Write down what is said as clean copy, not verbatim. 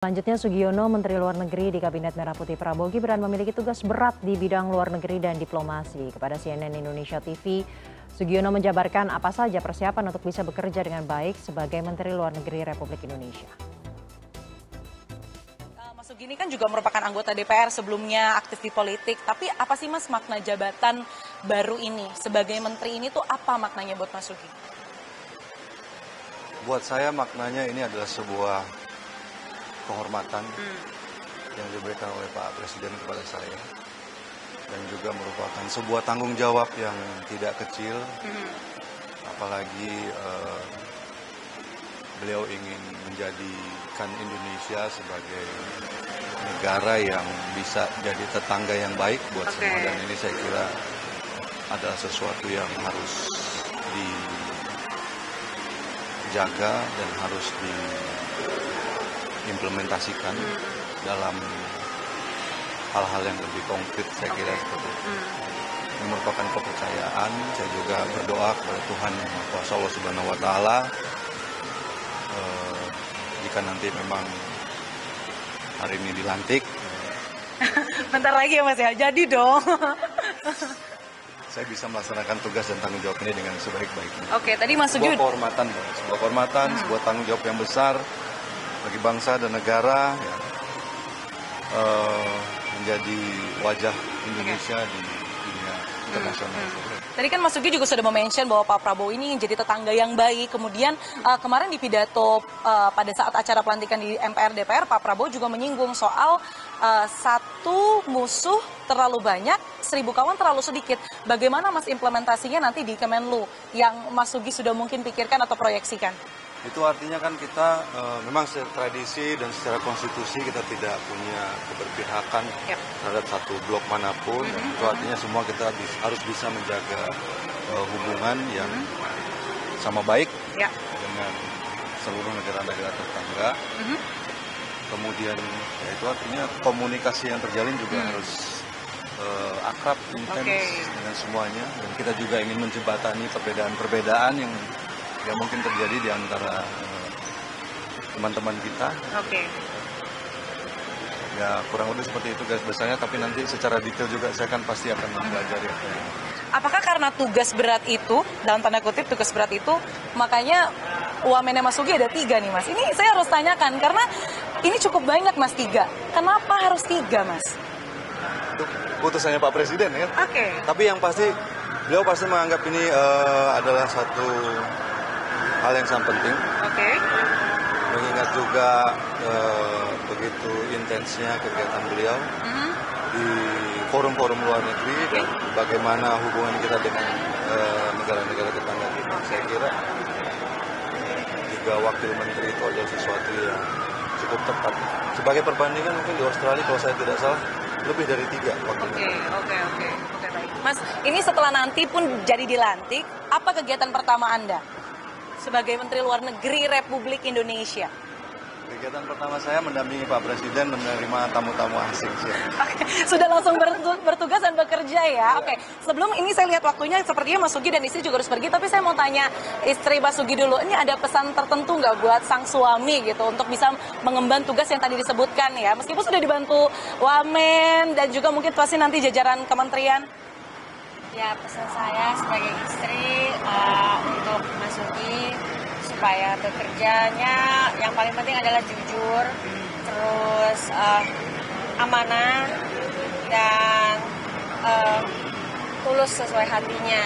Selanjutnya, Sugiono, Menteri Luar Negeri di Kabinet Merah Putih Prabowo Gibran memiliki tugas berat di bidang luar negeri dan diplomasi. Kepada CNN Indonesia TV, Sugiono menjabarkan apa saja persiapan untuk bisa bekerja dengan baik sebagai Menteri Luar Negeri Republik Indonesia. Mas Sugi ini kan juga merupakan anggota DPR, sebelumnya aktif di politik. Tapi apa sih Mas makna jabatan baru ini? Sebagai Menteri ini tuh apa maknanya buat Mas Sugi? Buat saya maknanya ini adalah sebuah penghormatan yang diberikan oleh Pak Presiden kepada saya, dan juga merupakan sebuah tanggung jawab yang tidak kecil, apalagi beliau ingin menjadikan Indonesia sebagai negara yang bisa jadi tetangga yang baik buat semua, dan ini saya kira adalah sesuatu yang harus dijaga dan harus diimplementasikan dalam hal-hal yang lebih konkret, saya kira seperti itu. Ini merupakan kepercayaan. Saya juga berdoa kepada Tuhan Yang Maha Kuasa Allah Subhanahu Wa Taala, jika nanti memang hari ini dilantik. Bentar lagi ya Mas ya, jadi dong. Saya bisa melaksanakan tugas dan tanggung jawab ini dengan sebaik-baiknya. Oke, tadi Mas Sugi. Sebuah kehormatan, sebuah tanggung jawab yang besar bagi bangsa dan negara, ya, menjadi wajah Indonesia di dunia internasional. Tadi kan Mas Sugi juga sudah mention bahwa Pak Prabowo ini ingin jadi tetangga yang baik. Kemudian kemarin di pidato pada saat acara pelantikan di MPR DPR, Pak Prabowo juga menyinggung soal satu musuh terlalu banyak, 1000 kawan terlalu sedikit. Bagaimana Mas implementasinya nanti di Kemenlu yang Mas Sugi sudah mungkin pikirkan atau proyeksikan? Itu artinya kan kita memang secara tradisi dan secara konstitusi kita tidak punya keberpihakan terhadap satu blok manapun. Itu artinya semua kita harus bisa menjaga hubungan yang sama baik dengan seluruh negara-negara tetangga. Kemudian ya itu artinya komunikasi yang terjalin juga harus akrab, intens dengan semuanya. Dan kita juga ingin menjembatani perbedaan-perbedaan yang mungkin terjadi di antara teman-teman kita. Ya kurang lebih seperti itu garis besarnya, tapi nanti secara detail juga saya kan pasti akan mempelajari. Apakah karena tugas berat itu, dalam tanda kutip tugas berat itu, makanya wamennya Mas Sugi ada 3 nih Mas? Ini saya harus tanyakan, karena ini cukup banyak Mas 3. Kenapa harus 3 Mas? Itu putusannya Pak Presiden ya. Tapi yang pasti, beliau pasti menganggap ini adalah satu hal yang sangat penting. Mengingat juga begitu intensnya kegiatan beliau di forum-forum luar negeri dan bagaimana hubungan kita dengan negara-negara tetangga kita. Saya kira 3 wakil menteri itu adalah sesuatu yang cukup tepat. Sebagai perbandingan mungkin di Australia kalau saya tidak salah lebih dari 3 wakil menteri. Oke, baik. Mas, ini setelah nanti pun jadi dilantik, apa kegiatan pertama Anda sebagai Menteri Luar Negeri Republik Indonesia? Kegiatan pertama saya mendampingi Pak Presiden menerima tamu-tamu asing. Sudah langsung bertugas dan bekerja ya. Sebelum ini saya lihat waktunya sepertinya Mas Sugi dan istri juga harus pergi. Tapi saya mau tanya istri Mas Sugi dulu. Ini ada pesan tertentu nggak buat sang suami gitu untuk bisa mengemban tugas yang tadi disebutkan ya? Meskipun sudah dibantu wamen dan juga mungkin pasti nanti jajaran kementerian. Ya, pesan saya sebagai istri untuk Mas Sugi supaya bekerjanya yang paling penting adalah jujur, terus amanah dan tulus sesuai hatinya.